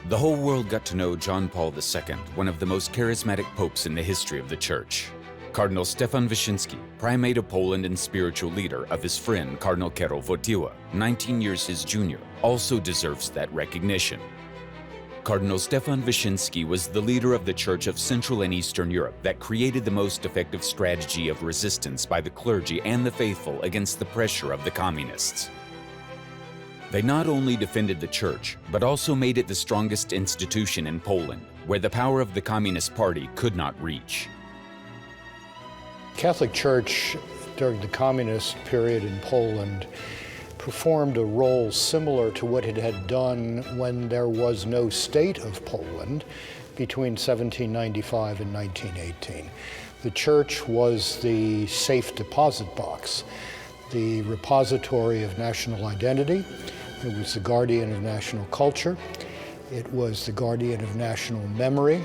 The whole world got to know John Paul II, one of the most charismatic popes in the history of the Church. Cardinal Stefan Wyszyński, primate of Poland and spiritual leader of his friend Cardinal Karol Wojtyła, 19 years his junior, also deserves that recognition. Cardinal Stefan Wyszyński was the leader of the Church of Central and Eastern Europe that created the most effective strategy of resistance by the clergy and the faithful against the pressure of the communists. They not only defended the Church, but also made it the strongest institution in Poland, where the power of the Communist Party could not reach. Catholic Church during the communist period in Poland performed a role similar to what it had done when there was no state of Poland between 1795 and 1918. The Church was the safe deposit box, the repository of national identity. It was the guardian of national culture. It was the guardian of national memory.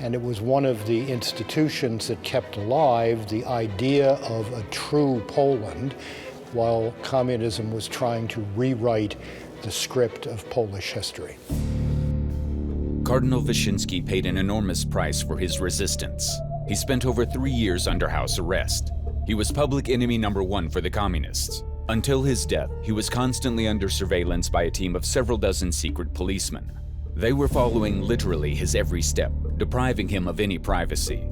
And it was one of the institutions that kept alive the idea of a true Poland while communism was trying to rewrite the script of Polish history. Cardinal Wyszyński paid an enormous price for his resistance. He spent over 3 years under house arrest. He was public enemy number one for the communists. Until his death, he was constantly under surveillance by a team of several dozen secret policemen. They were following literally his every step, depriving him of any privacy.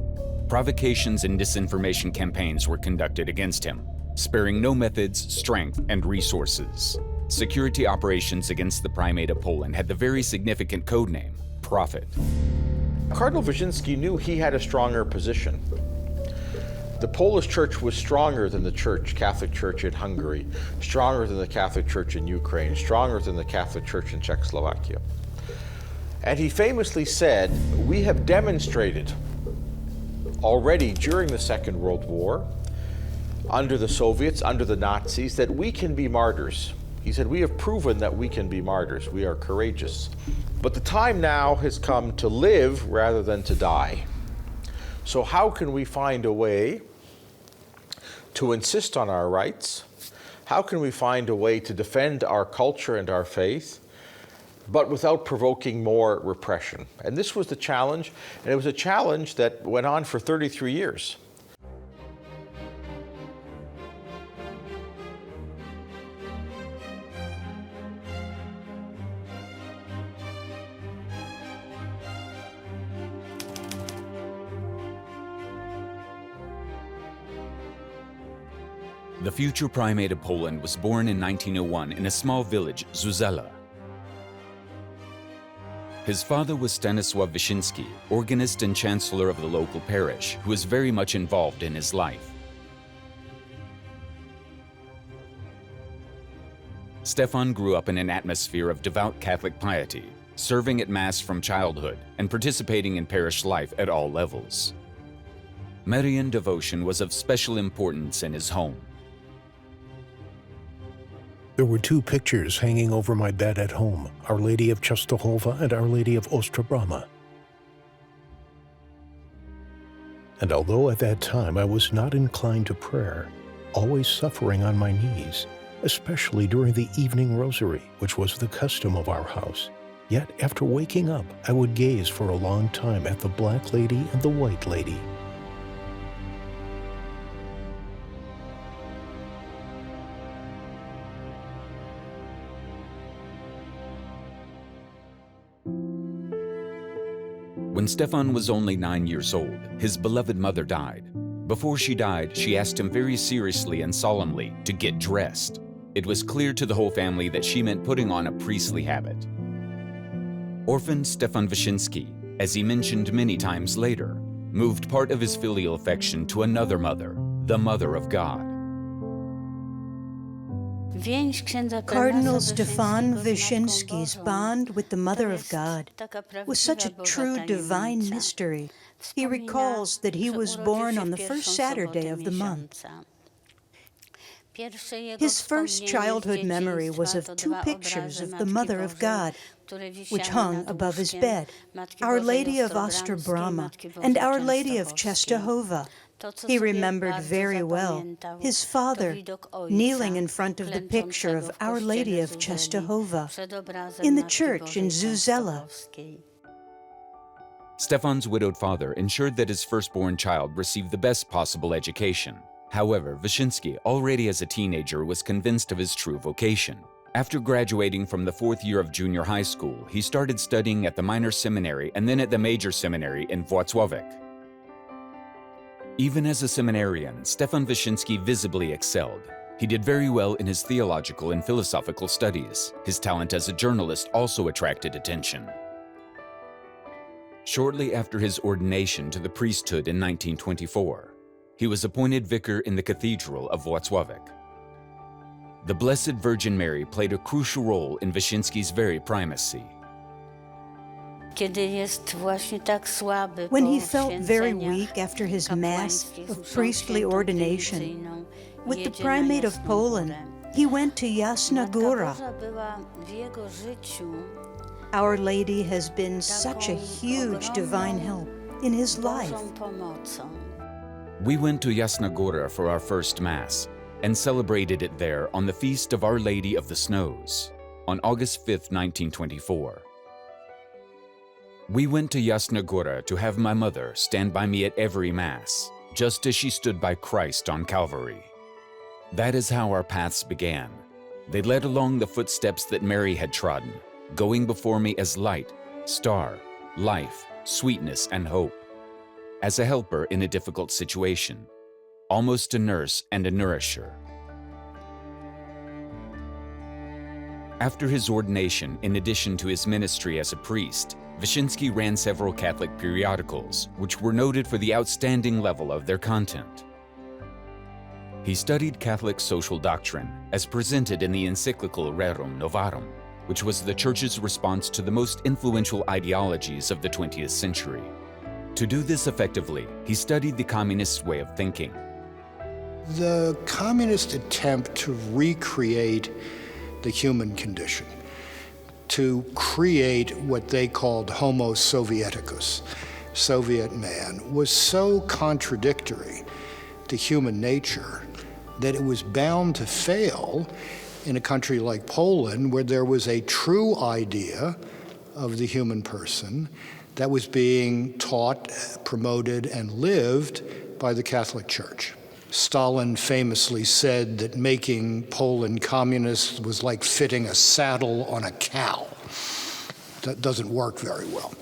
Provocations and disinformation campaigns were conducted against him, sparing no methods, strength, and resources. Security operations against the primate of Poland had the very significant codename, Prophet. Cardinal Wyszyński knew he had a stronger position. The Polish Church was stronger than the Catholic Church in Hungary, stronger than the Catholic Church in Ukraine, stronger than the Catholic Church in Czechoslovakia. And he famously said, "We have demonstrated already during the Second World War, under the Soviets, under the Nazis, that we can be martyrs." He said, "We have proven that we can be martyrs. We are courageous. But the time now has come to live rather than to die. So how can we find a way to insist on our rights? How can we find a way to defend our culture and our faith, but without provoking more repression?" And this was the challenge, and it was a challenge that went on for 33 years. The future primate of Poland was born in 1901 in a small village, Zuzela. His father was Stanisław Wyszyński, organist and chancellor of the local parish, who was very much involved in his life. Stefan grew up in an atmosphere of devout Catholic piety, serving at Mass from childhood and participating in parish life at all levels. Marian devotion was of special importance in his home. There were 2 pictures hanging over my bed at home, Our Lady of Częstochowa and Our Lady of Ostrobrama. And although at that time I was not inclined to prayer, always suffering on my knees, especially during the evening rosary, which was the custom of our house, yet after waking up, I would gaze for a long time at the Black Lady and the White Lady. When Stefan was only 9 years old, his beloved mother died. Before she died, she asked him very seriously and solemnly to get dressed. It was clear to the whole family that she meant putting on a priestly habit. Orphan Stefan Wyszyński, as he mentioned many times later, moved part of his filial affection to another mother, the Mother of God. Cardinal Stefan Wyszyński's bond with the Mother of God was such a true divine mystery. He recalls that he was born on the first Saturday of the month. His first childhood memory was of 2 pictures of the Mother of God, which hung above his bed, Our Lady of Ostrobrama and Our Lady of Częstochowa. He remembered very well his father kneeling in front of the picture of Our Lady of Częstochowa in the church in Zuzela. Stefan's widowed father ensured that his firstborn child received the best possible education. However, Wyszyński, already as a teenager, was convinced of his true vocation. After graduating from the 4th year of junior high school, he started studying at the minor seminary and then at the major seminary in Włocławek. Even as a seminarian, Stefan Wyszyński visibly excelled. He did very well in his theological and philosophical studies. His talent as a journalist also attracted attention. Shortly after his ordination to the priesthood in 1924, he was appointed vicar in the Cathedral of Włocławek. The Blessed Virgin Mary played a crucial role in Wyszyński's very primacy. When he felt very weak after his Mass of priestly ordination, with the primate of Poland, he went to Jasna Góra. Our Lady has been such a huge divine help in his life. We went to Jasna Góra for our first Mass and celebrated it there on the feast of Our Lady of the Snows on August 5, 1924. We went to Jasna Góra to have my mother stand by me at every Mass, just as she stood by Christ on Calvary. That is how our paths began. They led along the footsteps that Mary had trodden, going before me as light, star, life, sweetness, and hope, as a helper in a difficult situation, almost a nurse and a nourisher. After his ordination, in addition to his ministry as a priest, Wyszyński ran several Catholic periodicals, which were noted for the outstanding level of their content. He studied Catholic social doctrine, as presented in the encyclical Rerum Novarum, which was the Church's response to the most influential ideologies of the 20th century. To do this effectively, he studied the communist way of thinking. The communist attempt to recreate the human condition, to create what they called Homo Sovieticus, Soviet man, was so contradictory to human nature that it was bound to fail in a country like Poland, where there was a true idea of the human person that was being taught, promoted, and lived by the Catholic Church. Stalin famously said that making Poland communist was like fitting a saddle on a cow. That doesn't work very well.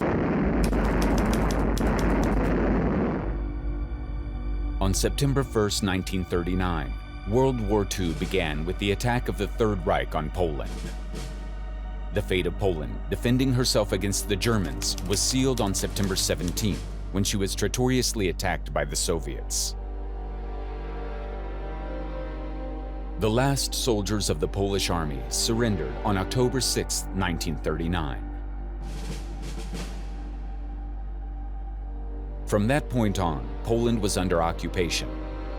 On September 1st, 1939, World War II began with the attack of the Third Reich on Poland. The fate of Poland, defending herself against the Germans, was sealed on September 17th, when she was traitorously attacked by the Soviets. The last soldiers of the Polish army surrendered on October 6, 1939. From that point on, Poland was under occupation.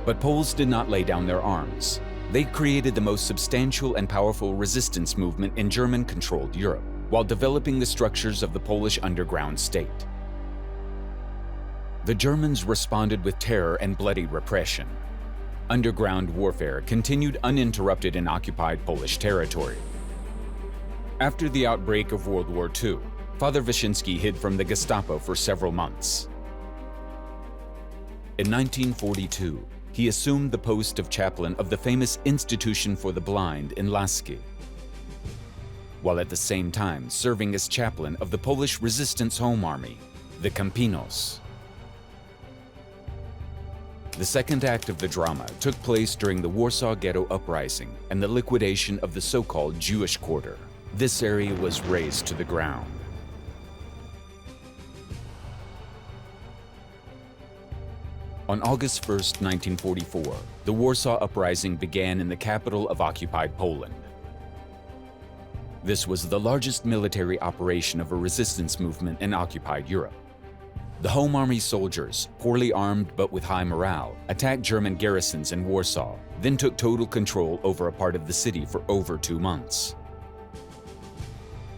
But Poles did not lay down their arms. They created the most substantial and powerful resistance movement in German-controlled Europe, while developing the structures of the Polish underground state. The Germans responded with terror and bloody repression. Underground warfare continued uninterrupted in occupied Polish territory. After the outbreak of World War II, Father Wyszyński hid from the Gestapo for several months. In 1942, he assumed the post of chaplain of the famous Institution for the Blind in Lasky, while at the same time serving as chaplain of the Polish Resistance Home Army, the Campinos. The second act of the drama took place during the Warsaw Ghetto Uprising and the liquidation of the so-called Jewish quarter. This area was razed to the ground. On August 1st, 1944, the Warsaw Uprising began in the capital of occupied Poland. This was the largest military operation of a resistance movement in occupied Europe. The Home Army soldiers, poorly armed but with high morale, attacked German garrisons in Warsaw, then took total control over a part of the city for over 2 months.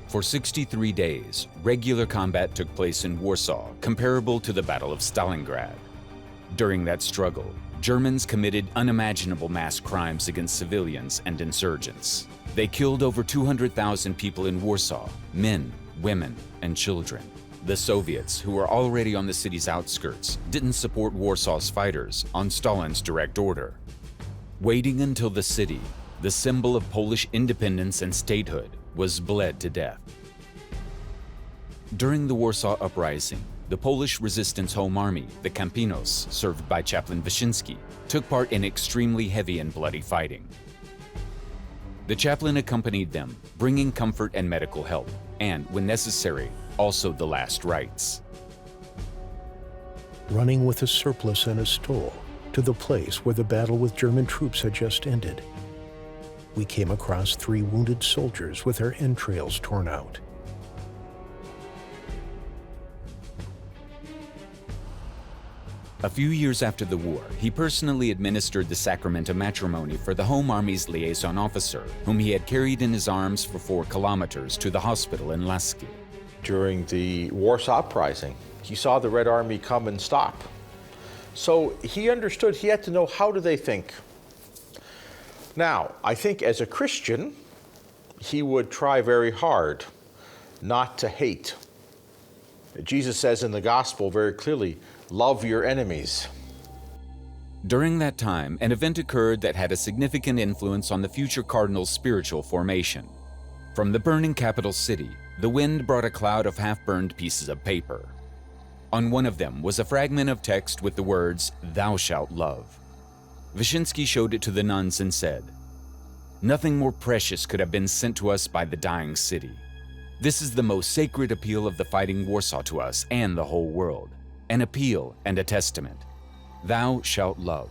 For 63 days, regular combat took place in Warsaw, comparable to the Battle of Stalingrad. During that struggle, Germans committed unimaginable mass crimes against civilians and insurgents. They killed over 200,000 people in Warsaw, men, women, and children. The Soviets, who were already on the city's outskirts, didn't support Warsaw's fighters on Stalin's direct order. Waiting until the city, the symbol of Polish independence and statehood, was bled to death. During the Warsaw Uprising, the Polish resistance home army, the Campinos, served by Chaplain Wyszyński, took part in extremely heavy and bloody fighting. The chaplain accompanied them, bringing comfort and medical help, and, when necessary, also the last rites. Running with a surplice and a stole to the place where the battle with German troops had just ended, we came across 3 wounded soldiers with their entrails torn out. A few years after the war, he personally administered the sacrament of matrimony for the Home Army's liaison officer, whom he had carried in his arms for 4 kilometers to the hospital in Lasky. During the Warsaw Uprising, he saw the Red Army come and stop. So he understood he had to know, how do they think? Now, I think as a Christian, he would try very hard not to hate. Jesus says in the gospel very clearly, love your enemies. During that time, an event occurred that had a significant influence on the future cardinal's spiritual formation. From the burning capital city, the wind brought a cloud of half-burned pieces of paper. On one of them was a fragment of text with the words, "Thou shalt love." Wyszyński showed it to the nuns and said, "Nothing more precious could have been sent to us by the dying city. This is the most sacred appeal of the fighting Warsaw to us and the whole world. An appeal and a testament. Thou shalt love."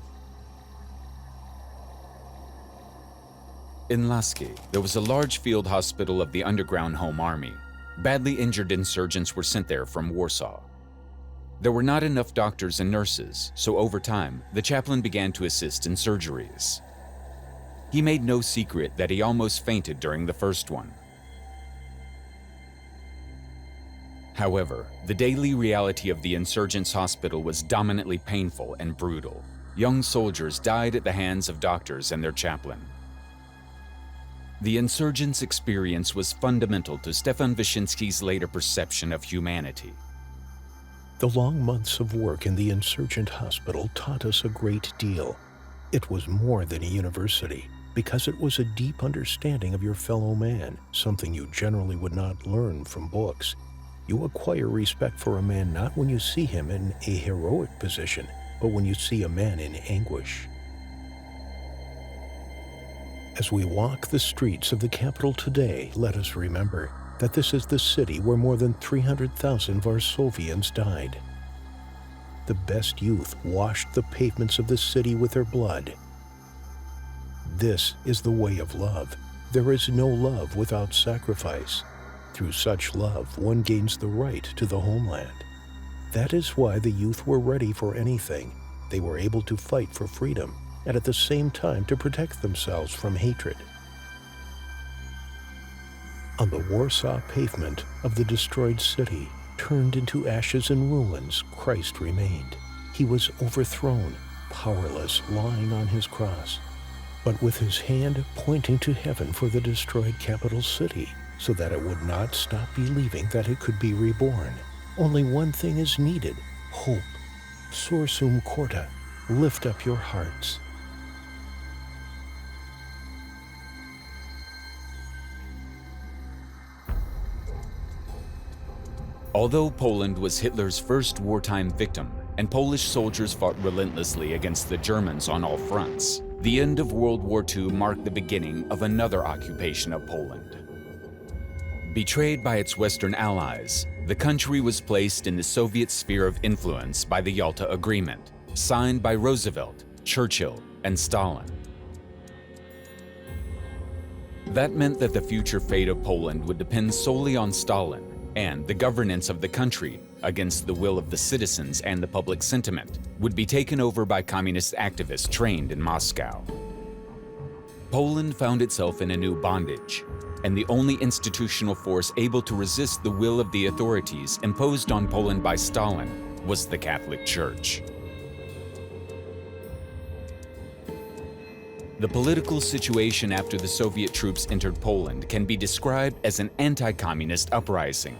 In Lasky, there was a large field hospital of the underground Home Army. Badly injured insurgents were sent there from Warsaw. There were not enough doctors and nurses, so over time, the chaplain began to assist in surgeries. He made no secret that he almost fainted during the first one. However, the daily reality of the insurgents' hospital was dominantly painful and brutal. Young soldiers died at the hands of doctors and their chaplain. The insurgents' experience was fundamental to Stefan Wyszyński's later perception of humanity. The long months of work in the insurgent hospital taught us a great deal. It was more than a university, because it was a deep understanding of your fellow man, something you generally would not learn from books. You acquire respect for a man not when you see him in a heroic position, but when you see a man in anguish. As we walk the streets of the capital today, let us remember that this is the city where more than 300,000 Varsovians died. The best youth washed the pavements of the city with their blood. This is the way of love. There is no love without sacrifice. Through such love, one gains the right to the homeland. That is why the youth were ready for anything. They were able to fight for freedom, and at the same time to protect themselves from hatred. On the Warsaw pavement of the destroyed city, turned into ashes and ruins, Christ remained. He was overthrown, powerless, lying on his cross, but with his hand pointing to heaven for the destroyed capital city, so that it would not stop believing that it could be reborn. Only one thing is needed: hope. Sursum corda, lift up your hearts. Although Poland was Hitler's first wartime victim, and Polish soldiers fought relentlessly against the Germans on all fronts, the end of World War II marked the beginning of another occupation of Poland. Betrayed by its Western allies, the country was placed in the Soviet sphere of influence by the Yalta Agreement, signed by Roosevelt, Churchill, and Stalin. That meant that the future fate of Poland would depend solely on Stalin, and the governance of the country, against the will of the citizens and the public sentiment, would be taken over by communist activists trained in Moscow. Poland found itself in a new bondage, and the only institutional force able to resist the will of the authorities imposed on Poland by Stalin was the Catholic Church. The political situation after the Soviet troops entered Poland can be described as an anti-communist uprising.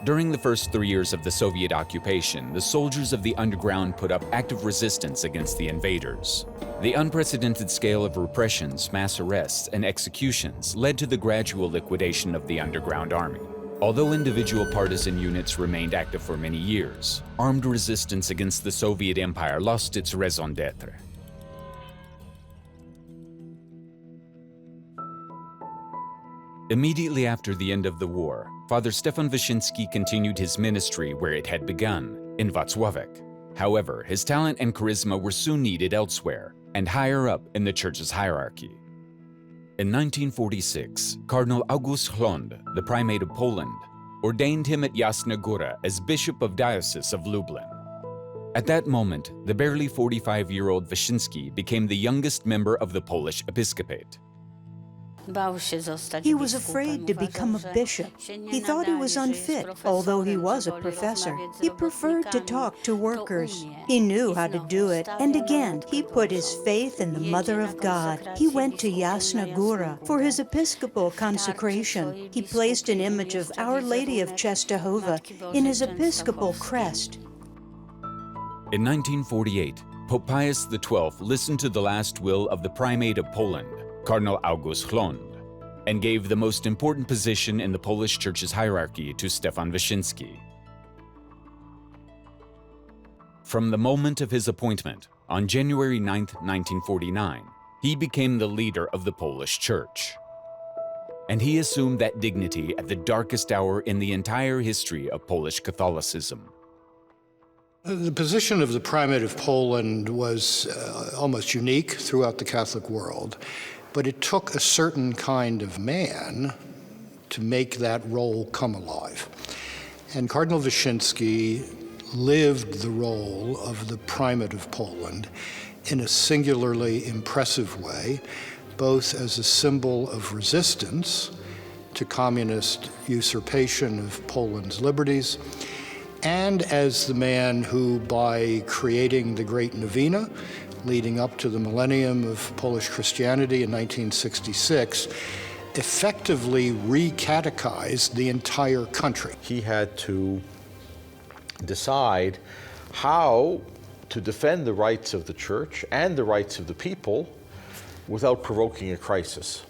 During the first 3 years of the Soviet occupation, the soldiers of the underground put up active resistance against the invaders. The unprecedented scale of repressions, mass arrests, and executions led to the gradual liquidation of the underground army. Although individual partisan units remained active for many years, armed resistance against the Soviet Empire lost its raison d'être. Immediately after the end of the war, Father Stefan Wyszyński continued his ministry where it had begun, in Włocławek. However, his talent and charisma were soon needed elsewhere, and higher up in the church's hierarchy. In 1946, Cardinal August Hlond, the Primate of Poland, ordained him at Jasna Góra as Bishop of Diocese of Lublin. At that moment, the barely 45-year-old Wyszyński became the youngest member of the Polish episcopate. He was afraid to become a bishop. He thought he was unfit, although he was a professor. He preferred to talk to workers. He knew how to do it, and again, he put his faith in the Mother of God. He went to Jasna Góra for his episcopal consecration. He placed an image of Our Lady of Czestochowa in his episcopal crest. In 1948, Pope Pius XII listened to the last will of the Primate of Poland, Cardinal August Hlond, and gave the most important position in the Polish Church's hierarchy to Stefan Wyszyński. From the moment of his appointment, on January 9, 1949, he became the leader of the Polish Church. And he assumed that dignity at the darkest hour in the entire history of Polish Catholicism. The position of the Primate of Poland was almost unique throughout the Catholic world. But it took a certain kind of man to make that role come alive. And Cardinal Wyszyński lived the role of the Primate of Poland in a singularly impressive way, both as a symbol of resistance to communist usurpation of Poland's liberties, and as the man who, by creating the Great Novena, leading up to the millennium of Polish Christianity in 1966, effectively re-catechized the entire country. He had to decide how to defend the rights of the church and the rights of the people without provoking a crisis.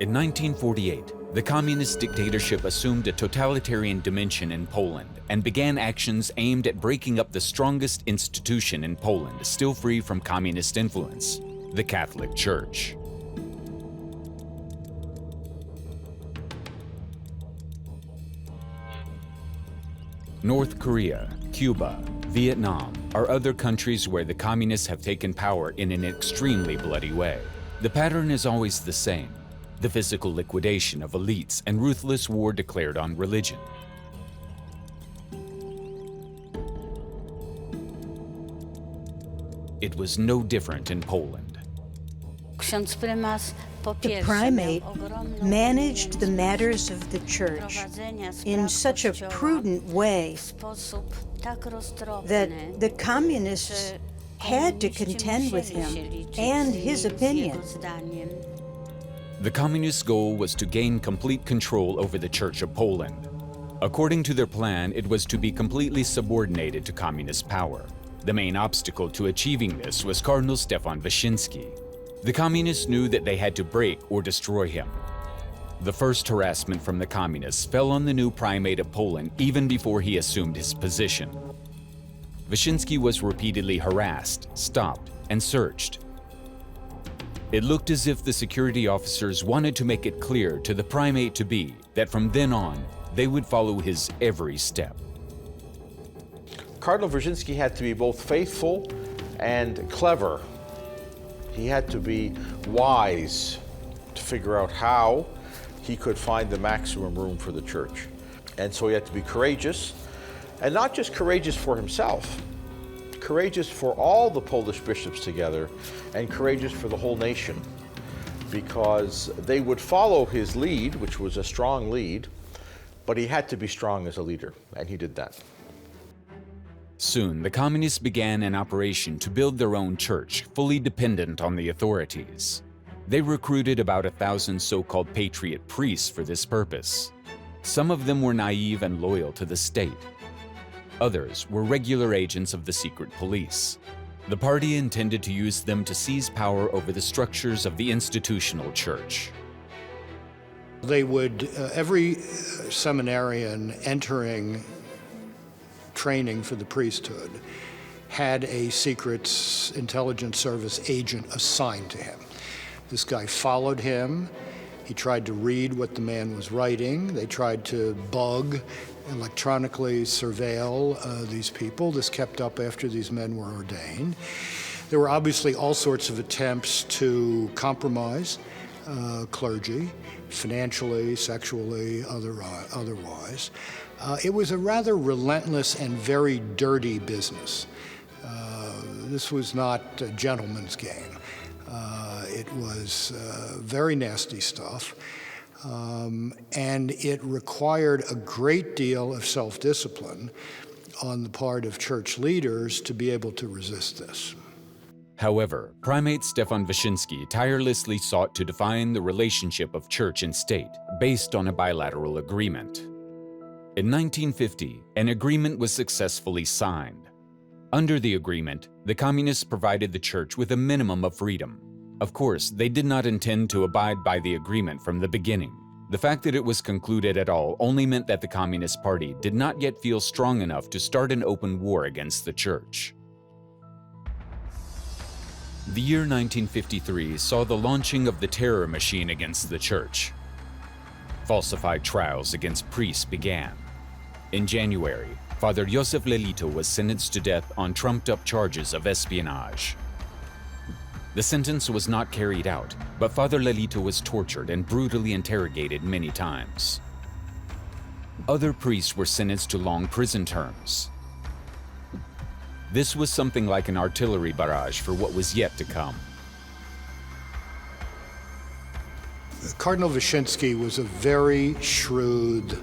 In 1948, the communist dictatorship assumed a totalitarian dimension in Poland and began actions aimed at breaking up the strongest institution in Poland still free from communist influence, the Catholic Church. North Korea, Cuba, Vietnam are other countries where the communists have taken power in an extremely bloody way. The pattern is always the same: the physical liquidation of elites and ruthless war declared on religion. It was no different in Poland. The primate managed the matters of the church in such a prudent way that the communists had to contend with him and his opinion. The communists' goal was to gain complete control over the Church of Poland. According to their plan, it was to be completely subordinated to communist power. The main obstacle to achieving this was Cardinal Stefan Wyszyński. The communists knew that they had to break or destroy him. The first harassment from the communists fell on the new primate of Poland even before he assumed his position. Wyszyński was repeatedly harassed, stopped, and searched. It looked as if the security officers wanted to make it clear to the primate-to-be that from then on, they would follow his every step. Cardinal Wyszyński had to be both faithful and clever. He had to be wise to figure out how he could find the maximum room for the church. And so he had to be courageous, and not just courageous for himself, courageous for all the Polish bishops together, and courageous for the whole nation, because they would follow his lead, which was a strong lead, but he had to be strong as a leader, and he did that. Soon, the communists began an operation to build their own church, fully dependent on the authorities. They recruited about 1,000 so-called patriot priests for this purpose. Some of them were naive and loyal to the state. Others were regular agents of the secret police. The party intended to use them to seize power over the structures of the institutional church. They would, every seminarian entering training for the priesthood had a secret intelligence service agent assigned to him. This guy followed him. He tried to read what the man was writing. They tried to bug, electronically surveil these people. This kept up after these men were ordained. There were obviously all sorts of attempts to compromise clergy, financially, sexually, otherwise. It was a rather relentless and very dirty business. This was not a gentleman's game. It was very nasty stuff, and it required a great deal of self-discipline on the part of church leaders to be able to resist this. However, Primate Stefan Wyszyński tirelessly sought to define the relationship of church and state based on a bilateral agreement. In 1950, an agreement was successfully signed. Under the agreement, the communists provided the church with a minimum of freedom. Of course, they did not intend to abide by the agreement from the beginning. The fact that it was concluded at all only meant that the Communist Party did not yet feel strong enough to start an open war against the church. The year 1953 saw the launching of the terror machine against the church. Falsified trials against priests began. In January, Father Josef Lelito was sentenced to death on trumped-up charges of espionage. The sentence was not carried out, but Father Lelito was tortured and brutally interrogated many times. Other priests were sentenced to long prison terms. This was something like an artillery barrage for what was yet to come. Cardinal Wyszyński was a very shrewd,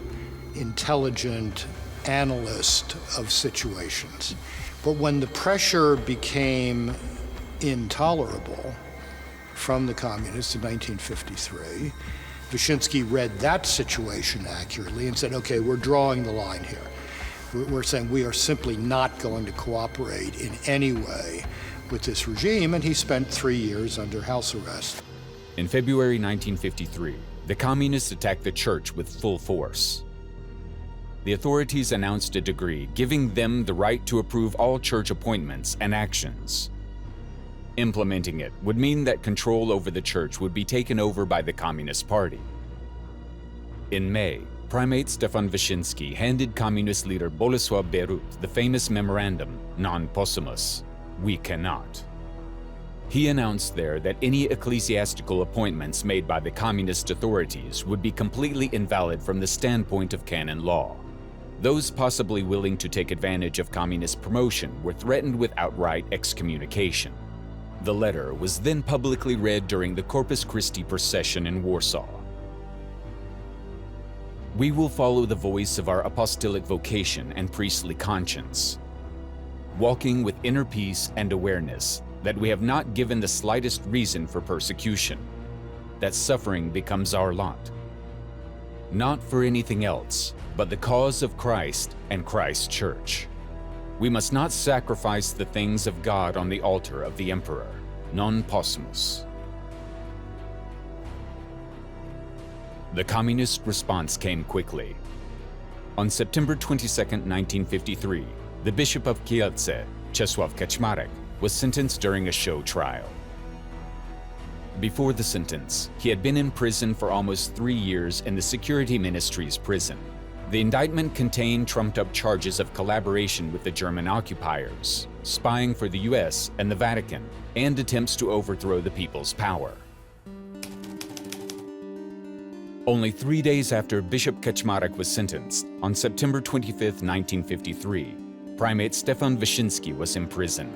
intelligent analyst of situations. But when the pressure became intolerable from the communists in 1953, Wyszyński read that situation accurately and said, okay, we're drawing the line here. We're saying we are simply not going to cooperate in any way with this regime, and he spent 3 years under house arrest. In February 1953, the communists attacked the church with full force. The authorities announced a decree giving them the right to approve all church appointments and actions. Implementing it would mean that control over the church would be taken over by the Communist Party. In May, Primate Stefan Wyszyński handed communist leader Bolesław Bierut the famous memorandum, Non Possumus, We Cannot. He announced there that any ecclesiastical appointments made by the communist authorities would be completely invalid from the standpoint of canon law. Those possibly willing to take advantage of communist promotion were threatened with outright excommunication. The letter was then publicly read during the Corpus Christi procession in Warsaw. We will follow the voice of our apostolic vocation and priestly conscience, walking with inner peace and awareness that we have not given the slightest reason for persecution, that suffering becomes our lot, not for anything else, but the cause of Christ and Christ's church. We must not sacrifice the things of God on the altar of the emperor. Non possumus. The communist response came quickly. On September 22, 1953, the Bishop of Kielce, Czesław Kaczmarek, was sentenced during a show trial. Before the sentence, he had been in prison for almost 3 years in the Security Ministry's prison. The indictment contained trumped-up charges of collaboration with the German occupiers, spying for the US and the Vatican, and attempts to overthrow the people's power. Only 3 days after Bishop Kaczmarek was sentenced, on September 25, 1953, Primate Stefan Wyszyński was imprisoned.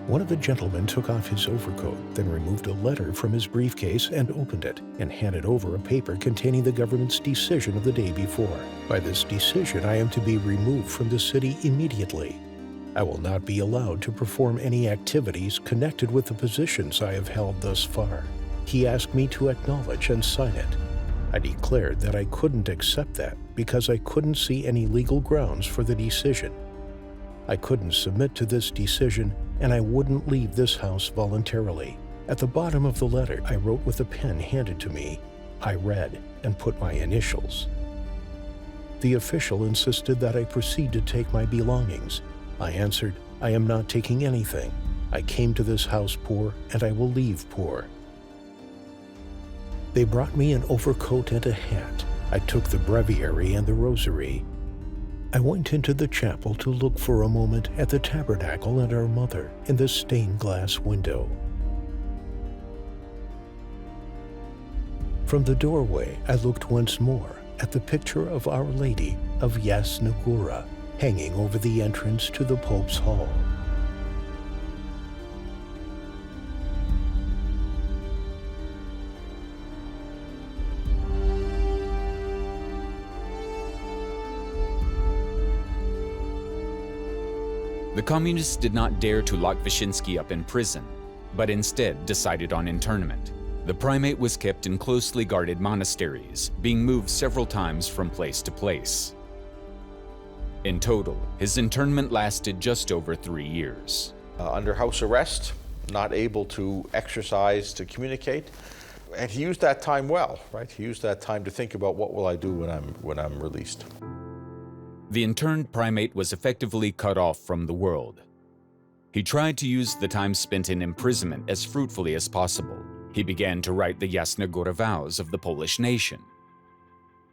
One of the gentlemen took off his overcoat, then removed a letter from his briefcase and opened it, and handed over a paper containing the government's decision of the day before. By this decision, I am to be removed from the city immediately. I will not be allowed to perform any activities connected with the positions I have held thus far. He asked me to acknowledge and sign it. I declared that I couldn't accept that because I couldn't see any legal grounds for the decision. I couldn't submit to this decision, and I wouldn't leave this house voluntarily. At the bottom of the letter, I wrote with a pen handed to me. I read and put my initials. The official insisted that I proceed to take my belongings. I answered, I am not taking anything. I came to this house poor, and I will leave poor. They brought me an overcoat and a hat. I took the breviary and the rosary. I went into the chapel to look for a moment at the tabernacle and our mother in the stained glass window. From the doorway, I looked once more at the picture of Our Lady of Jasna Góra hanging over the entrance to the Pope's Hall. The communists did not dare to lock Wyszyński up in prison, but instead decided on internment. The primate was kept in closely guarded monasteries, being moved several times from place to place. In total, his internment lasted just over 3 years. Under house arrest, not able to exercise, to communicate, and he used that time well, right? He used that time to think about what will I do when I'm released. The interned primate was effectively cut off from the world. He tried to use the time spent in imprisonment as fruitfully as possible. He began to write the Jasna Góra vows of the Polish nation.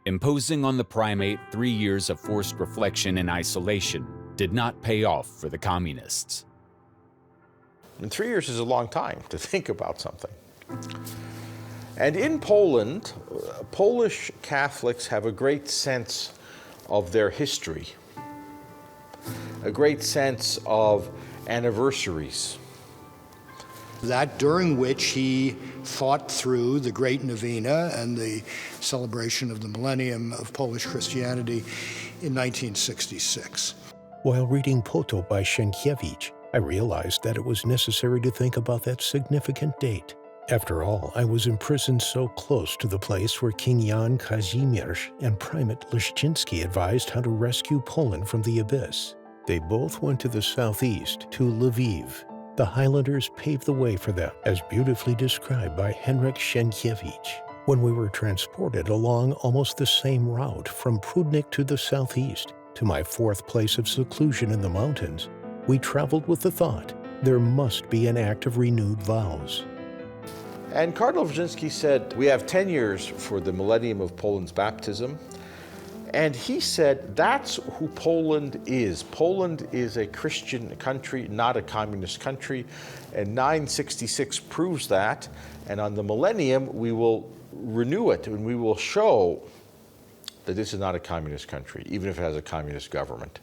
Imposing on the primate 3 years of forced reflection and isolation did not pay off for the communists. And 3 years is a long time to think about something. And in Poland, Polish Catholics have a great sense of their history, a great sense of anniversaries. That during which he fought through the Great Novena and the celebration of the millennium of Polish Christianity in 1966. While reading Poto by Sienkiewicz, I realized that it was necessary to think about that significant date. After all, I was imprisoned so close to the place where King Jan Kazimierz and Primate Leszczyński advised how to rescue Poland from the abyss. They both went to the southeast, to Lviv. The Highlanders paved the way for them, as beautifully described by Henryk Sienkiewicz. When we were transported along almost the same route from Prudnik to the southeast, to my fourth place of seclusion in the mountains, we traveled with the thought, there must be an act of renewed vows. And Cardinal Wyszyński said, we have 10 years for the millennium of Poland's baptism. And he said, that's who Poland is. Poland is a Christian country, not a communist country. And 966 proves that. And on the millennium, we will renew it and we will show that this is not a communist country, even if it has a communist government.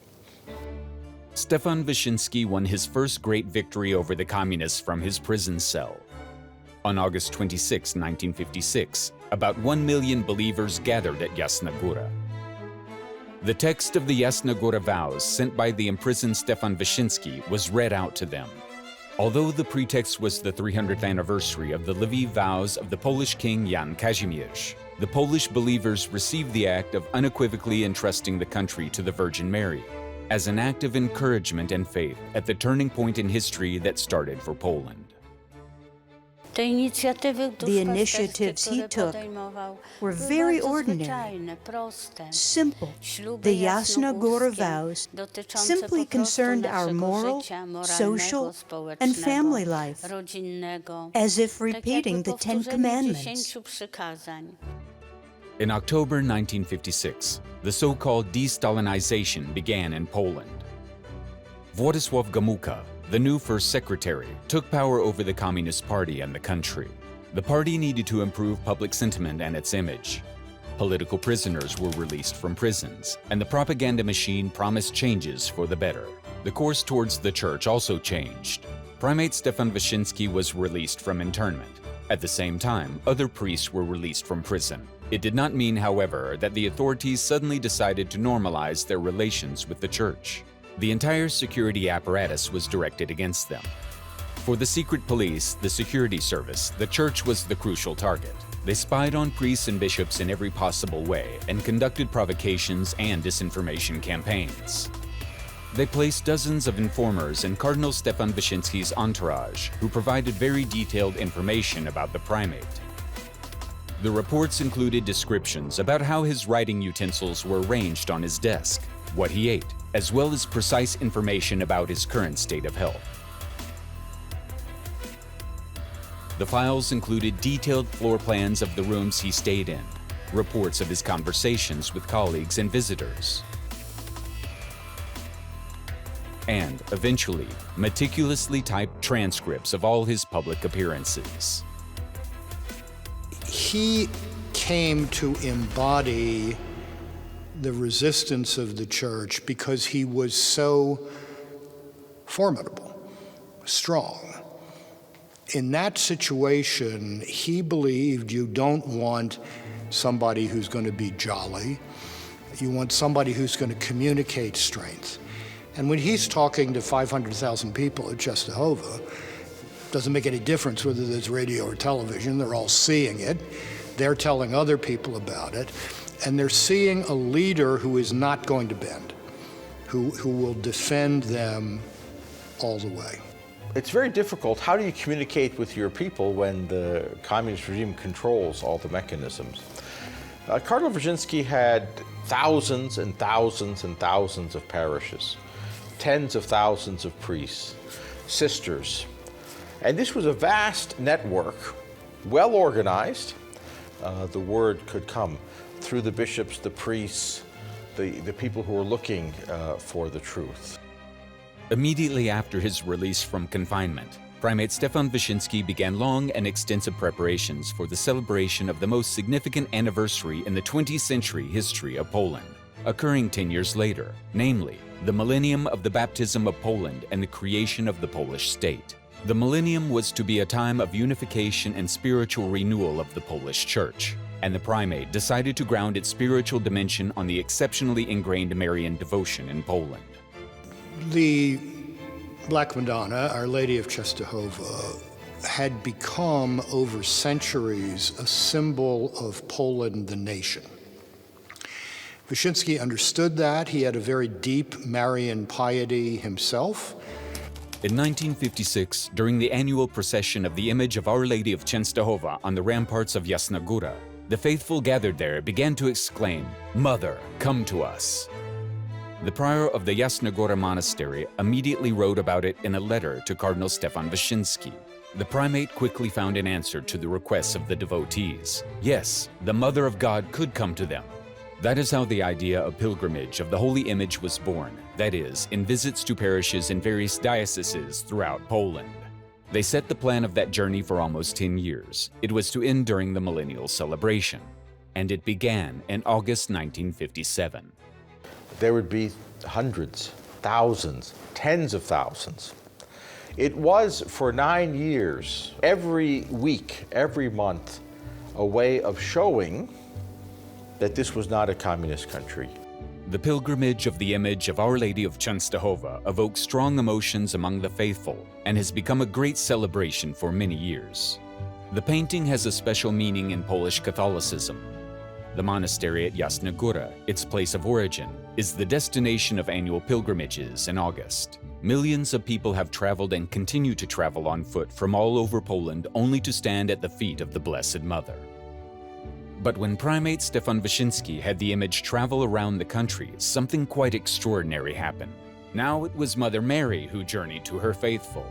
Stefan Wyszyński won his first great victory over the communists from his prison cell. On August 26, 1956, about 1 million believers gathered at Jasna Góra. The text of the Jasna Góra vows sent by the imprisoned Stefan Wyszyński was read out to them. Although the pretext was the 300th anniversary of the Lviv vows of the Polish king Jan Kazimierz, the Polish believers received the act of unequivocally entrusting the country to the Virgin Mary as an act of encouragement and faith at the turning point in history that started for Poland. The initiatives he took were very ordinary, simple. The Jasna Góra vows simply concerned our moral, social, and family life, as if repeating the 10 Commandments. In October 1956, the so-called de-Stalinization began in Poland. Władysław Gomułka, the new first secretary, took power over the Communist Party and the country. The party needed to improve public sentiment and its image. Political prisoners were released from prisons, and the propaganda machine promised changes for the better. The course towards the church also changed. Primate Stefan Wyszyński was released from internment. At the same time, other priests were released from prison. It did not mean, however, that the authorities suddenly decided to normalize their relations with the church. The entire security apparatus was directed against them. For the secret police, the security service, the church was the crucial target. They spied on priests and bishops in every possible way and conducted provocations and disinformation campaigns. They placed dozens of informers in Cardinal Stefan Wyszyński's entourage, who provided very detailed information about the primate. The reports included descriptions about how his writing utensils were arranged on his desk, what he ate, as well as precise information about his current state of health. The files included detailed floor plans of the rooms he stayed in, reports of his conversations with colleagues and visitors, and, eventually, meticulously typed transcripts of all his public appearances. He came to embody the resistance of the church because he was so formidable, strong. In that situation, he believed you don't want somebody who's going to be jolly. You want somebody who's going to communicate strength. And when he's talking to 500,000 people at Częstochowa, doesn't make any difference whether there's radio or television, they're all seeing it. They're telling other people about it. And they're seeing a leader who is not going to bend, who will defend them all the way. It's very difficult. How do you communicate with your people when the communist regime controls all the mechanisms? Cardinal Wyszyński had thousands and thousands and thousands of parishes, tens of thousands of priests, sisters. And this was a vast network, well organized. The word could come through the bishops, the priests, the people who were looking for the truth. Immediately after his release from confinement, Primate Stefan Wyszyński began long and extensive preparations for the celebration of the most significant anniversary in the 20th century history of Poland, occurring 10 years later, namely, the millennium of the baptism of Poland and the creation of the Polish state. The millennium was to be a time of unification and spiritual renewal of the Polish Church, and the primate decided to ground its spiritual dimension on the exceptionally ingrained Marian devotion in Poland. The Black Madonna, Our Lady of Częstochowa, had become over centuries a symbol of Poland, the nation. Wyszyński understood that. He had a very deep Marian piety himself. In 1956, during the annual procession of the image of Our Lady of Częstochowa on the ramparts of Jasna Góra, the faithful gathered there began to exclaim, "Mother, come to us." The prior of the Jasna Góra monastery immediately wrote about it in a letter to Cardinal Stefan Wyszyński. The primate quickly found an answer to the requests of the devotees. Yes, the Mother of God could come to them. That is how the idea of pilgrimage of the Holy Image was born, that is, in visits to parishes in various dioceses throughout Poland. They set the plan of that journey for almost 10 years. It was to end during the millennial celebration, and it began in August 1957. There would be hundreds, thousands, tens of thousands. It was for 9 years, every week, every month, a way of showing that this was not a communist country. The pilgrimage of the image of Our Lady of Częstochowa evokes strong emotions among the faithful and has become a great celebration for many years. The painting has a special meaning in Polish Catholicism. The monastery at Jasna Góra, its place of origin, is the destination of annual pilgrimages in August. Millions of people have traveled and continue to travel on foot from all over Poland only to stand at the feet of the Blessed Mother. But when Primate Stefan Wyszyński had the image travel around the country, something quite extraordinary happened. Now it was Mother Mary who journeyed to her faithful.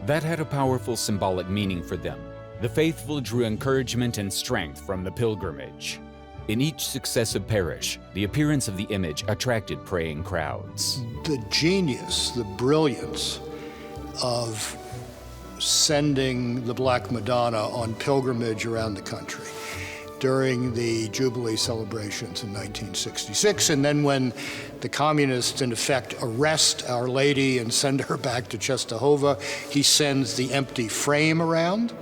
That had a powerful symbolic meaning for them. The faithful drew encouragement and strength from the pilgrimage. In each successive parish, the appearance of the image attracted praying crowds. The genius, the brilliance of sending the Black Madonna on pilgrimage around the country during the Jubilee celebrations in 1966. And then when the communists, in effect, arrest Our Lady and send her back to Częstochowa, he sends the empty frame around.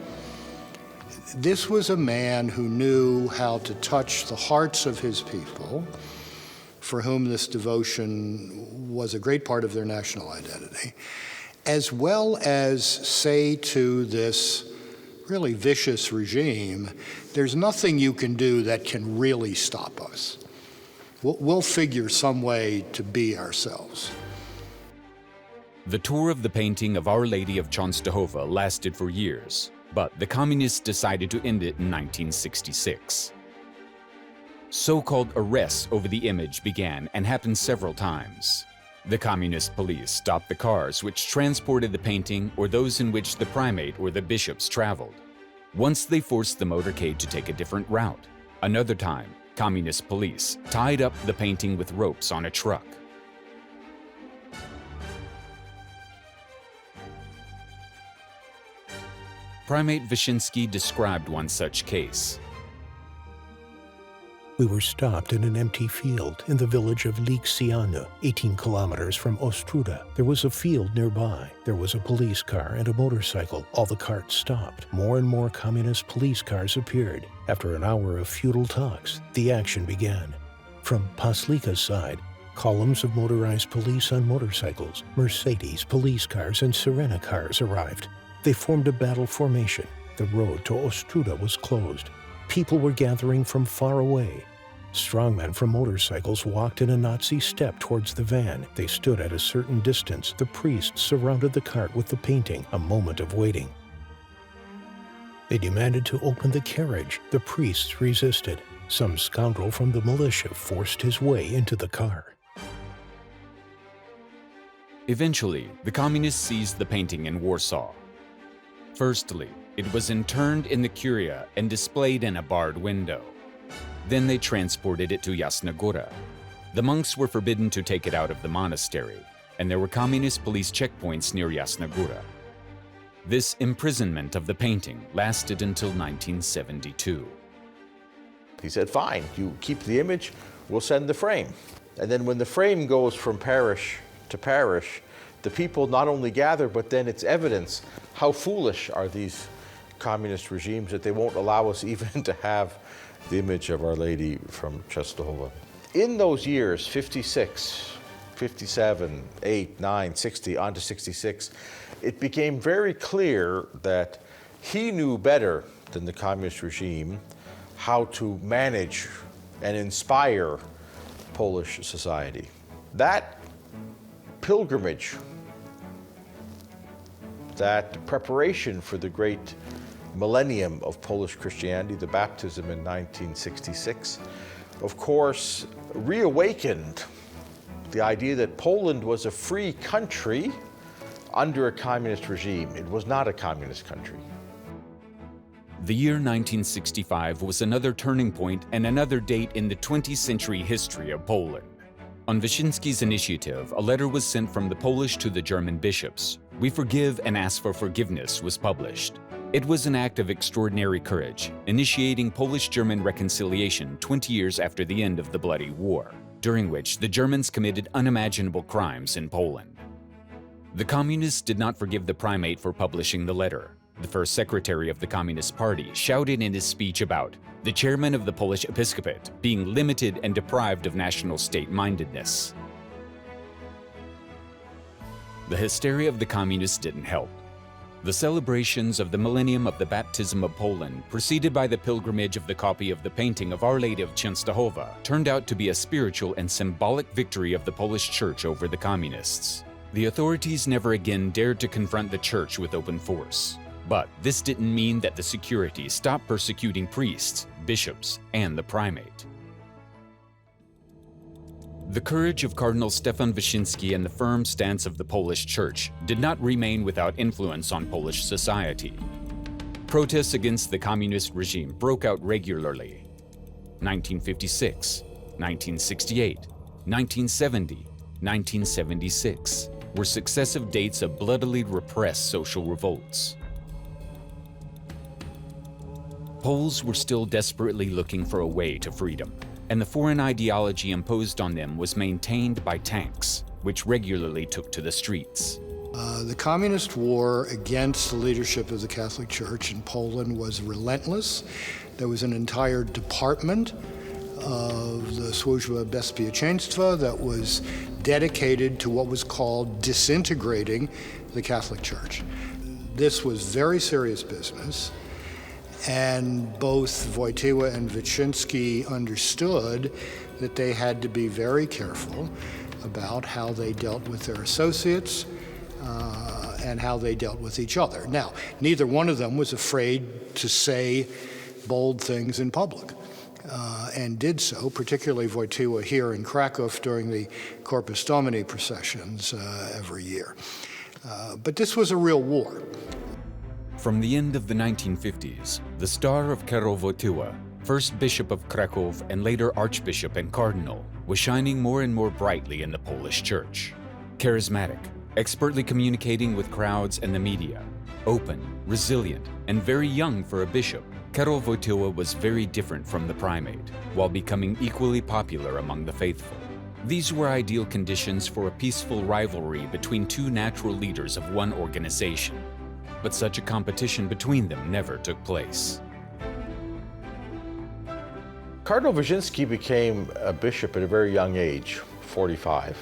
This was a man who knew how to touch the hearts of his people, for whom this devotion was a great part of their national identity, as well as say to this really vicious regime, there's nothing you can do that can really stop us. We'll figure some way to be ourselves. The tour of the painting of Our Lady of Częstochowa lasted for years, but the communists decided to end it in 1966. So-called arrests over the image began and happened several times. The communist police stopped the cars which transported the painting or those in which the primate or the bishops traveled. Once they forced the motorcade to take a different route. Another time, communist police tied up the painting with ropes on a truck. Primate Wyszyński described one such case. We were stopped in an empty field in the village of Liksiana, 18 kilometers from Ostruda. There was a field nearby. There was a police car and a motorcycle. All the carts stopped. More and more communist police cars appeared. After an hour of futile talks, the action began. From Paslika's side, columns of motorized police on motorcycles, Mercedes police cars, and Sirena cars arrived. They formed a battle formation. The road to Ostruda was closed. People were gathering from far away. Strongmen from motorcycles walked in a Nazi step towards the van. They stood at a certain distance. The priests surrounded the cart with the painting, a moment of waiting. They demanded to open the carriage. The priests resisted. Some scoundrel from the militia forced his way into the car. Eventually, the communists seized the painting in Warsaw. Firstly, it was interned in the Curia and displayed in a barred window. Then they transported it to Jasna Góra. The monks were forbidden to take it out of the monastery, and there were communist police checkpoints near Jasna Góra. This imprisonment of the painting lasted until 1972. He said, fine, you keep the image, we'll send the frame. And then when the frame goes from parish to parish, the people not only gather, but then it's evidence how foolish are these communist regimes that they won't allow us even to have the image of Our Lady from Częstochowa. In those years, 56, 57, 8, 9, 60, on to 66, it became very clear that he knew better than the communist regime how to manage and inspire Polish society. That pilgrimage, that preparation for the great millennium of Polish Christianity, the baptism in 1966, of course, reawakened the idea that Poland was a free country under a communist regime. It was not a communist country. The year 1965 was another turning point and another date in the 20th century history of Poland. On Wyszyński's initiative, a letter was sent from the Polish to the German bishops. "We forgive and ask for forgiveness" was published. It was an act of extraordinary courage, initiating Polish-German reconciliation 20 years after the end of the Bloody War, during which the Germans committed unimaginable crimes in Poland. The communists did not forgive the primate for publishing the letter. The first secretary of the Communist Party shouted in his speech about the chairman of the Polish episcopate being limited and deprived of national state-mindedness. The hysteria of the communists didn't help. The celebrations of the millennium of the baptism of Poland, preceded by the pilgrimage of the copy of the painting of Our Lady of Częstochowa, turned out to be a spiritual and symbolic victory of the Polish Church over the communists. The authorities never again dared to confront the Church with open force. But this didn't mean that the security stopped persecuting priests, bishops, and the primate. The courage of Cardinal Stefan Wyszyński and the firm stance of the Polish Church did not remain without influence on Polish society. Protests against the communist regime broke out regularly. 1956, 1968, 1970, 1976 were successive dates of bloodily repressed social revolts. Poles were still desperately looking for a way to freedom, and the foreign ideology imposed on them was maintained by tanks, which regularly took to the streets. The communist war against the leadership of the Catholic Church in Poland was relentless. There was an entire department of the Służba Bezpieczeństwa that was dedicated to what was called disintegrating the Catholic Church. This was very serious business, and both Wojtyła and Wyszyński understood that they had to be very careful about how they dealt with their associates and how they dealt with each other. Now, neither one of them was afraid to say bold things in public, and did so, particularly Wojtyła here in Krakow during the Corpus Domini processions every year. But this was a real war. From the end of the 1950s, the star of Karol Wojtyła, first Bishop of Krakow and later Archbishop and Cardinal, was shining more and more brightly in the Polish Church. Charismatic, expertly communicating with crowds and the media, open, resilient, and very young for a bishop, Karol Wojtyła was very different from the primate, while becoming equally popular among the faithful. These were ideal conditions for a peaceful rivalry between two natural leaders of one organization. But such a competition between them never took place. Cardinal Wyszyński became a bishop at a very young age, 45.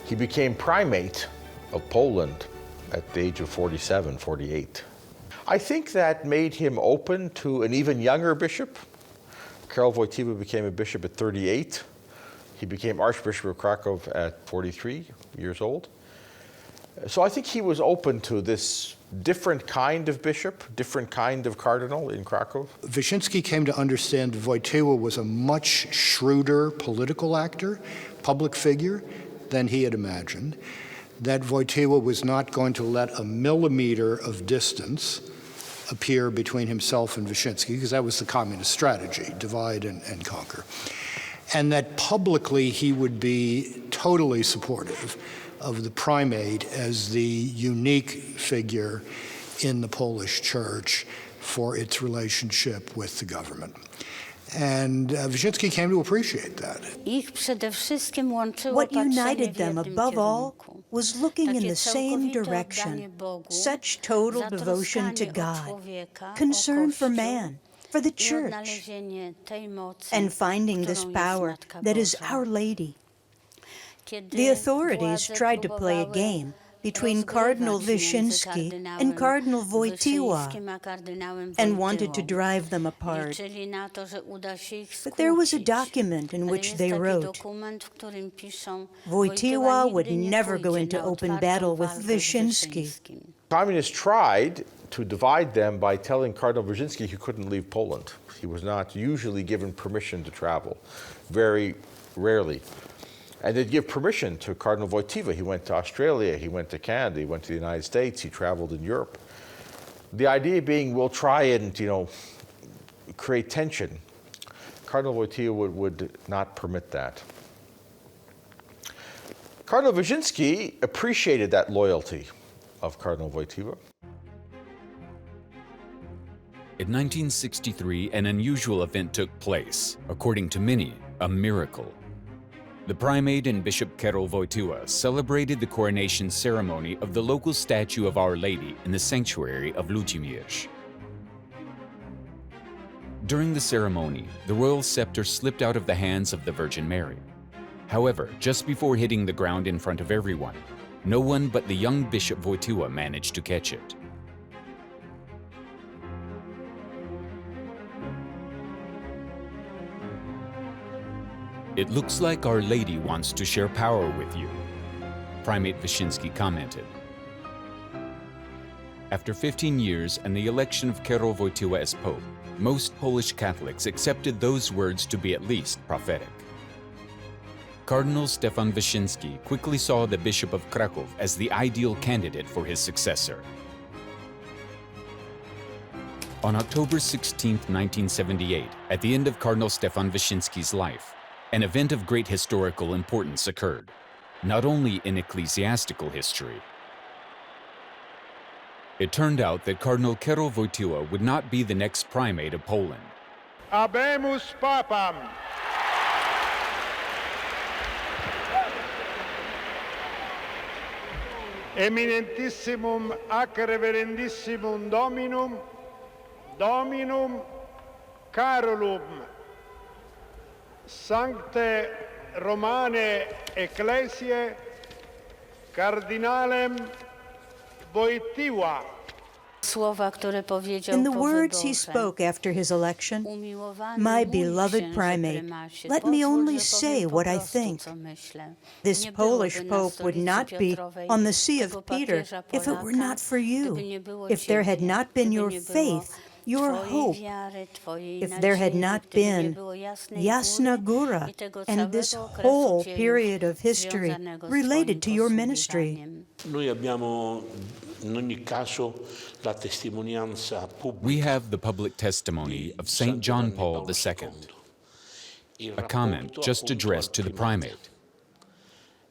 He became primate of Poland at the age of 47, 48. I think that made him open to an even younger bishop. Karol Wojtyła became a bishop at 38. He became Archbishop of Krakow at 43 years old. So I think he was open to this different kind of bishop, different kind of cardinal in Krakow. Wyszyński came to understand Wojtyła was a much shrewder political actor, public figure, than he had imagined, that Wojtyła was not going to let a millimeter of distance appear between himself and Wyszyński, because that was the communist strategy, divide and conquer. And that publicly he would be totally supportive of the primate as the unique figure in the Polish Church for its relationship with the government. And Wyszyński came to appreciate that. What united them above all was looking in the same direction, such total devotion to God, concern for man, for the Church, and finding this power that is Our Lady. The authorities tried to play a game between Cardinal Wyszyński and Cardinal Wojtyła and wanted to drive them apart. But there was a document in which they wrote, Wojtyła would never go into open battle with Wyszyński. Communists tried to divide them by telling Cardinal Wyszyński he couldn't leave Poland. He was not usually given permission to travel, very rarely. And they'd give permission to Cardinal Wojtyła. He went to Australia, he went to Canada, he went to the United States, he traveled in Europe. The idea being, we'll try and, create tension. Cardinal Wojtyła would not permit that. Cardinal Wyszyński appreciated that loyalty of Cardinal Wojtyła. In 1963, an unusual event took place, according to many, a miracle. The primate and Bishop Karol Wojtyła celebrated the coronation ceremony of the local statue of Our Lady in the sanctuary of Ludzimierz. During the ceremony, the royal scepter slipped out of the hands of the Virgin Mary. However, just before hitting the ground in front of everyone, no one but the young Bishop Wojtyła managed to catch it. "It looks like Our Lady wants to share power with you," Primate Wyszyński commented. After 15 years and the election of Karol Wojtyła as Pope, most Polish Catholics accepted those words to be at least prophetic. Cardinal Stefan Wyszyński quickly saw the Bishop of Krakow as the ideal candidate for his successor. On October 16, 1978, at the end of Cardinal Stefan Wyszyński's life, an event of great historical importance occurred, not only in ecclesiastical history. It turned out that Cardinal Karol Wojtyła would not be the next primate of Poland. Habemus papam. Eminentissimum ac reverendissimum Dominum Carolum Sancte Romane Ecclesiae Cardinalem Wojtyła. In the words he spoke after his election, "My beloved primate, let me only say what I think. This Polish Pope would not be on the See of Peter if it were not for you, if there had not been your faith, your hope, if there had not been Jasna Góra and this whole period of history related to your ministry." Noi abbiamo in ogni caso la testimonianza pubblica. We have the public testimony of St. John Paul II, a comment just addressed to the primate.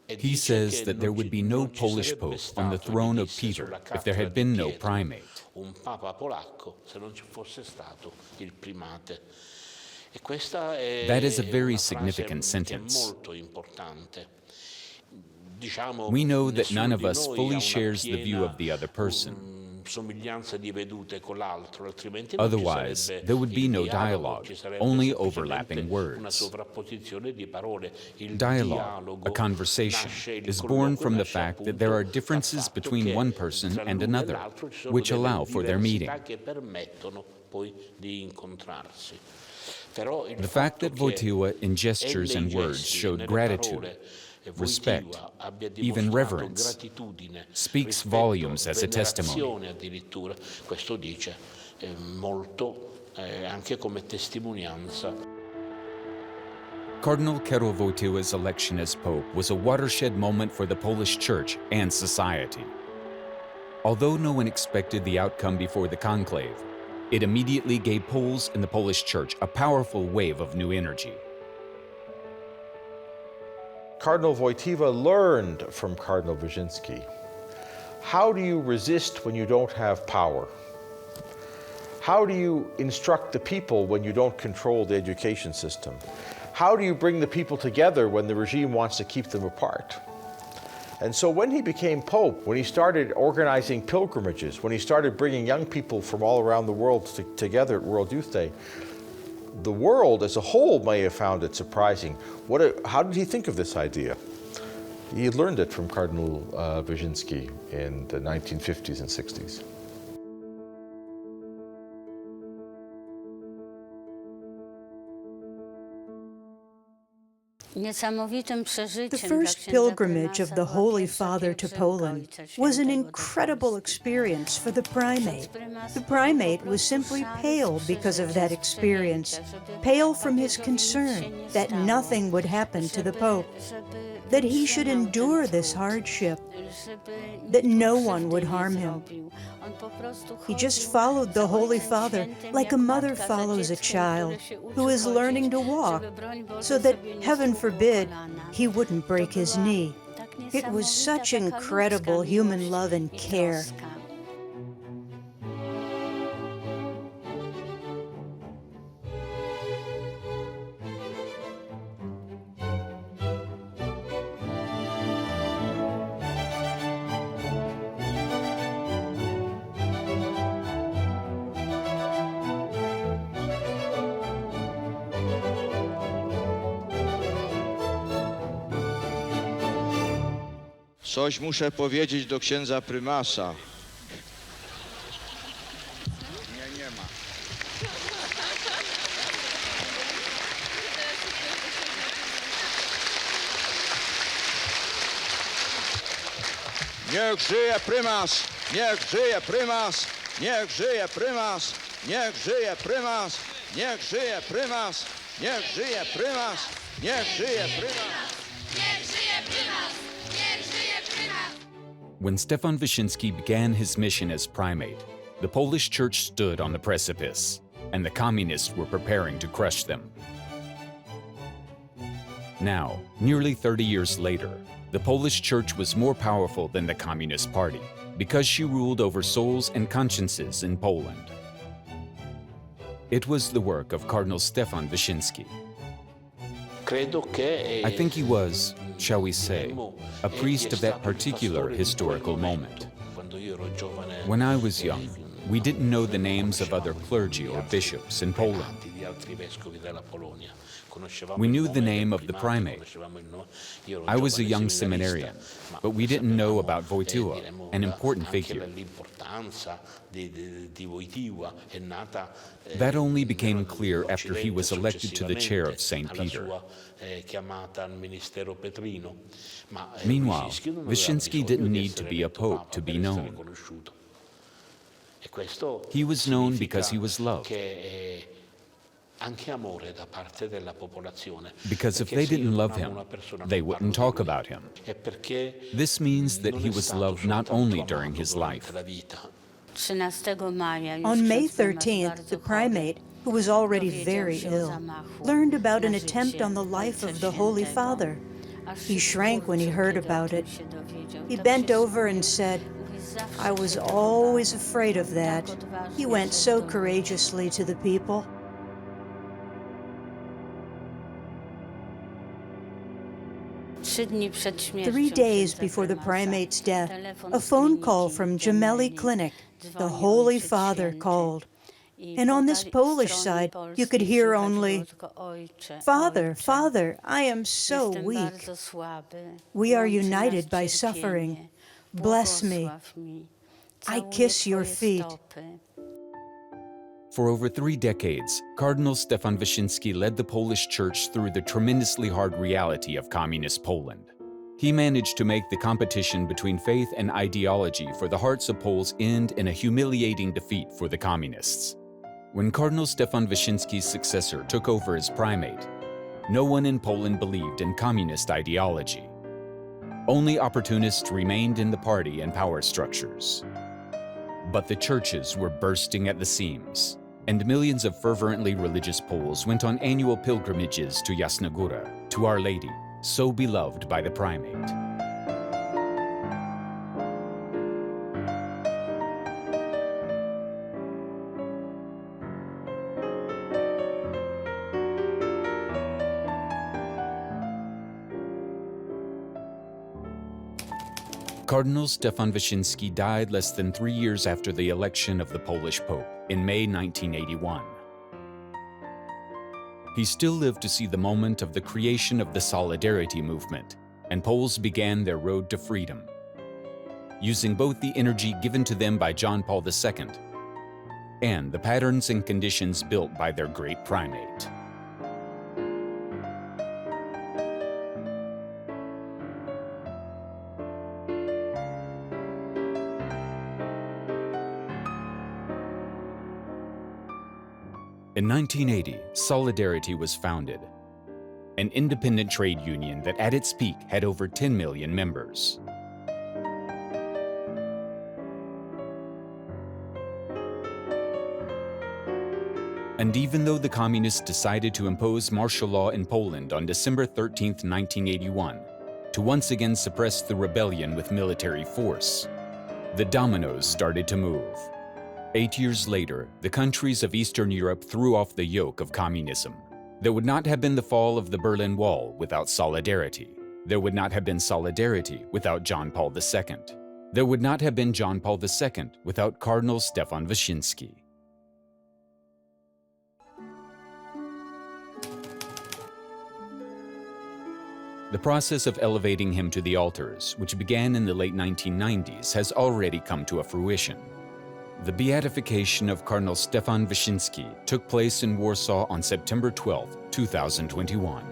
He says that there would be no Polish Pope on the throne of Peter if there had been no primate. Un papa polacco se non ci fosse stato il primate. That is a very significant sentence. Molto importante. We know that none of us fully shares the view of the other person. Otherwise, there would be no dialogue, only overlapping words. Dialogue, a conversation, is born from the fact that there are differences between one person and another, which allow for their meeting. The fact that Wojtyła in gestures and words showed gratitude, respect, even reverence, speaks volumes as a testimony. Questo dice molto anche come testimonianza. Cardinal Karol Wojtyła's election as Pope was a watershed moment for the Polish Church and society. Although no one expected the outcome before the conclave, it immediately gave Poles in the Polish Church a powerful wave of new energy. Cardinal Wojtyła learned from Cardinal Wyszynski. How do you resist when you don't have power? How do you instruct the people when you don't control the education system? How do you bring the people together when the regime wants to keep them apart? And so when he became Pope, when he started organizing pilgrimages, when he started bringing young people from all around the world together at World Youth Day, the world as a whole may have found it surprising. How did he think of this idea? He had learned it from Cardinal Wyszynski in the 1950s and 60s. The first pilgrimage of the Holy Father to Poland was an incredible experience for the primate. The primate was simply pale because of that experience, pale from his concern that nothing would happen to the Pope, that he should endure this hardship, that no one would harm him. He just followed the Holy Father like a mother follows a child who is learning to walk, so that, heaven forbid, he wouldn't break his knee. It was such incredible human love and care. Coś muszę powiedzieć do księdza prymasa. Nie ma. Niech żyje prymas! Niech żyje prymas! Niech żyje prymas! Niech żyje prymas! Niech żyje prymas! Niech żyje prymas! Niech żyje prymas! Niech żyje prymas! When Stefan Wyszyński began his mission as primate, the Polish Church stood on the precipice, and the communists were preparing to crush them. Now, nearly 30 years later, the Polish Church was more powerful than the Communist Party because she ruled over souls and consciences in Poland. It was the work of Cardinal Stefan Wyszyński. I think he was, shall we say, a priest of that particular historical moment. When I was young, we didn't know the names of other clergy or bishops in Poland. We knew the name of the primate. I was a young seminarian, but we didn't know about Wojtyła, an important figure. That only became clear after he was elected to the chair of St. Peter. Meanwhile, Wyszyński didn't need to be a pope to be known. He was known because he was loved. Because if they didn't love him, they wouldn't talk about him. This means that he was loved not only during his life. On May 13th, the primate, who was already very ill, learned about an attempt on the life of the Holy Father. He shrank when he heard about it. He bent over and said, "I was always afraid of that." He went so courageously to the people. Three days before the primate's death, a phone call from Gemelli Clinic, the Holy Father called. And on this Polish side, you could hear only, "Father, Father, I am so weak. We are united by suffering. Bless me. I kiss your feet." For over 3 decades, Cardinal Stefan Wyszyński led the Polish Church through the tremendously hard reality of Communist Poland. He managed to make the competition between faith and ideology for the hearts of Poles end in a humiliating defeat for the Communists. When Cardinal Stefan Wyszyński's successor took over as primate, no one in Poland believed in communist ideology. Only opportunists remained in the party and power structures. But the churches were bursting at the seams, and millions of fervently religious Poles went on annual pilgrimages to Jasna Góra, to Our Lady, so beloved by the primate. Cardinal Stefan Wyszyński died less than 3 years after the election of the Polish Pope in May 1981. He still lived to see the moment of the creation of the Solidarity movement, and Poles began their road to freedom, using both the energy given to them by John Paul II and the patterns and conditions built by their great primate. In 1980, Solidarity was founded, an independent trade union that at its peak had over 10 million members. And even though the communists decided to impose martial law in Poland on December 13, 1981, to once again suppress the rebellion with military force, the dominoes started to move. 8 years later, the countries of Eastern Europe threw off the yoke of communism. There would not have been the fall of the Berlin Wall without solidarity. There would not have been solidarity without John Paul II. There would not have been John Paul II without Cardinal Stefan Wyszyński. The process of elevating him to the altars, which began in the late 1990s, has already come to a fruition. The beatification of Cardinal Stefan Wyszyński took place in Warsaw on September 12, 2021.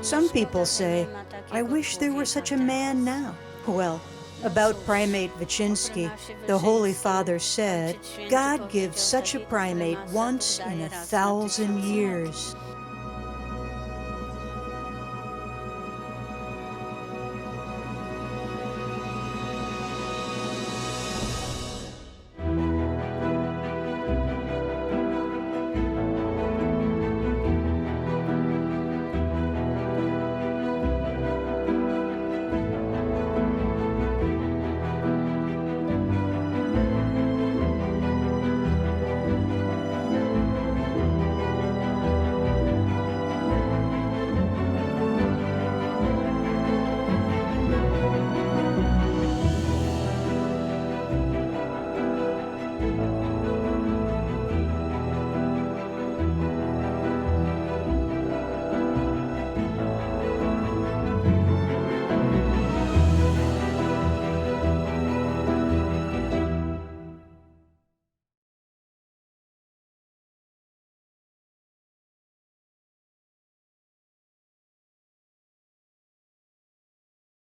Some people say, "I wish there were such a man now." Well, About primate Wyszyński, the Holy Father said, God gives such a primate once in 1,000 years.